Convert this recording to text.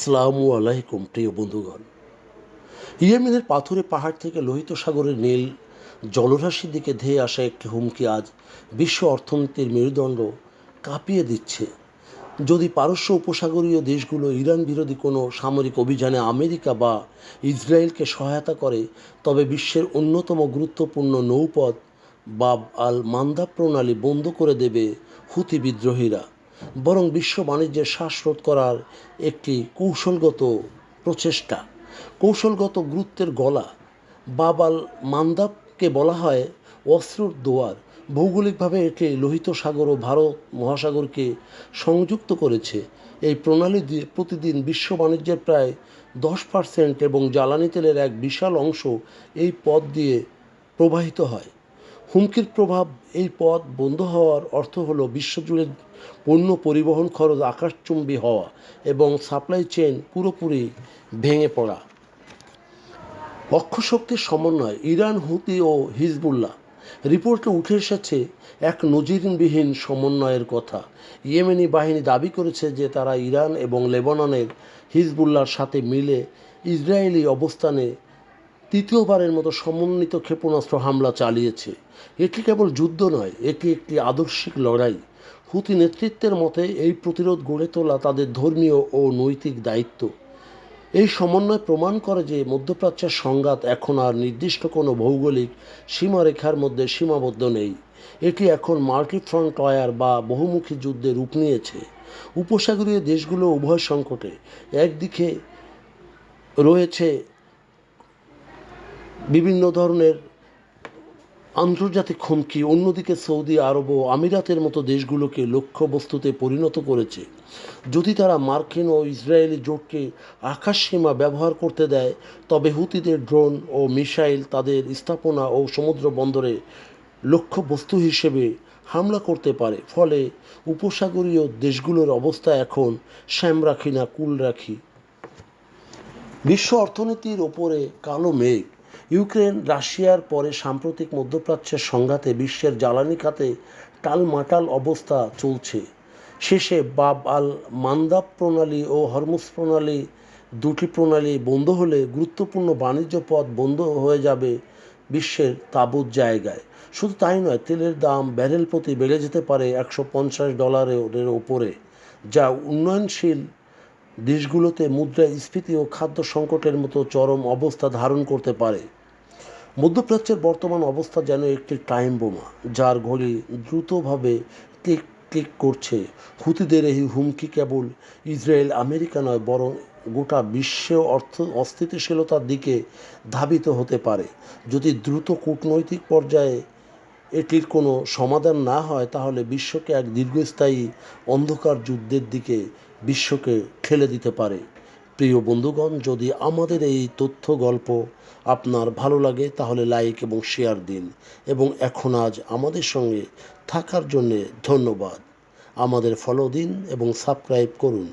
আসসালামু আলাইকুম প্রিয় বন্ধুগণ। ইয়েমেনের পাথুরে পাহাড় থেকে লোহিত সাগরের নীল জলরাশির দিকে ধেয়ে আসা একটি হুমকি আজ বিশ্ব অর্থনীতির মেরুদণ্ড কাঁপিয়ে দিচ্ছে। যদি পারস্য উপসাগরীয় দেশগুলো ইরান বিরোধী কোনো সামরিক অভিযানে আমেরিকা বা ইসরায়েলকে সহায়তা করে, তবে বিশ্বের অন্যতম গুরুত্বপূর্ণ নৌপথ বাব আল মান্দাব প্রণালী বন্ধ করে দেবে হুতি বিদ্রোহীরা। বরং বিশ্ব বাণিজ্যের শ্বাসরোধ করার একটি কৌশলগত গুরুত্বের গলা। বাব আল মান্দাবকে বলা হয় অস্ত্রর দোয়ার। ভৌগোলিকভাবে এটি লোহিত সাগর ও ভারত মহাসাগরকে সংযুক্ত করেছে। এই প্রণালী দিয়ে প্রতিদিন বিশ্ব বাণিজ্যের প্রায় 10% এবং জ্বালানি তেলের এক বিশাল অংশ এই পথ দিয়ে প্রবাহিত হয়। হুমকির প্রভাব: এই পথ বন্ধ হওয়ার অর্থ হলো বিশ্বজুড়ে পণ্য পরিবহন খরচ আকাশচুম্বী হওয়া এবং সাপ্লাই চেইন পুরোপুরি ভেঙে পড়া। অক্ষশক্তির সমন্বয়: ইরান, হুতি ও হিজবুল্লাহ। রিপোর্টে উঠে এসেছে এক নজিরবিহীন সমন্বয়ের কথা। ইয়েমেনি বাহিনী দাবি করেছে যে তারা ইরান এবং লেবাননের হিজবুল্লাহর সাথে মিলে ইসরায়েলি অবস্থানে তৃতীয়বারের মতো সমন্বিত ক্ষেপণাস্ত্র হামলা চালিয়েছে। এটি কেবল যুদ্ধ নয়, এটি একটি আদর্শিক লড়াই। হুতি নেতৃত্বের মতে এই প্রতিরোধ গড়ে তোলা তাদের ধর্মীয় ও নৈতিক দায়িত্ব। এই সমন্বয় প্রমাণ করে যে মধ্যপ্রাচ্যের সংঘাত এখন আর নির্দিষ্ট কোনো ভৌগোলিক সীমারেখার মধ্যে সীমাবদ্ধ নেই। এটি এখন মাল্টিফ্রন্ট ওয়ার বা বহুমুখী যুদ্ধে রূপ নিয়েছে। উপসাগরীয় দেশগুলো উভয় সংকটে। একদিকে রয়েছে বিভিন্ন ধরনের আন্তর্জাতিক হুমকি, অন্যদিকে সৌদি আরব ও আমিরাতের মতো দেশগুলোকে লক্ষ্যবস্তুতে পরিণত করেছে। যদি তারা মার্কিন ও ইসরায়েলি জোটকে আকাশসীমা ব্যবহার করতে দেয়, তবে হুতিদের ড্রোন ও মিসাইল তাদের স্থাপনা ও সমুদ্র বন্দরে লক্ষ্যবস্তু হিসেবে হামলা করতে পারে। ফলে উপসাগরীয় দেশগুলোর অবস্থা এখন শ্যাম রাখি না কুল রাখি। বিশ্ব অর্থনীতির ওপরে কালো মেঘ। ইউক্রেন রাশিয়ার পরে সাম্প্রতিক মধ্যপ্রাচ্যের সংঘাতে বিশ্বের জ্বালানি খাতে টালমাটাল অবস্থা চলছে। শেষে বাব আল মান্দাব প্রণালী ও হরমুজ প্রণালী, দুটি প্রণালী বন্ধ হলে গুরুত্বপূর্ণ বাণিজ্য পথ বন্ধ হয়ে যাবে বিশ্বের তাবৎ জায়গায়। শুধু তাই নয়, তেলের দাম ব্যারেল প্রতি বেড়ে যেতে পারে $150 ওপরে, যা উন্নয়নশীল দেশগুলোতে মুদ্রাস্ফীতি ও খাদ্য সংকটের মতো চরম অবস্থা ধারণ করতে পারে। মধ্যপ্রাচ্যের বর্তমান অবস্থা যেন একটি টাইম বোমা, যার ঘড়ি দ্রুতভাবে টিক টিক করছে। হুতিদের এই হুমকি কেবল ইসরায়েল আমেরিকা নয়, বরং গোটা বিশ্ব অস্থিতিশীলতার দিকে ধাবিত হতে পারে। যদি দ্রুত কূটনৈতিক পর্যায়ে এটির কোনো সমাধান না হয়, তাহলে বিশ্বকে এক দীর্ঘস্থায়ী অন্ধকার যুদ্ধের দিকে বিশ্বকে ঠেলে দিতে পারে। প্রিয় বন্ধুগণ, যদি আমাদের এই তথ্য গল্প আপনার ভালো লাগে, তাহলে লাইক এবং শেয়ার দিন। এবং আজ আমাদের সঙ্গে থাকার জন্যে ধন্যবাদ। আমাদের ফলো দিন এবং সাবস্ক্রাইব করুন।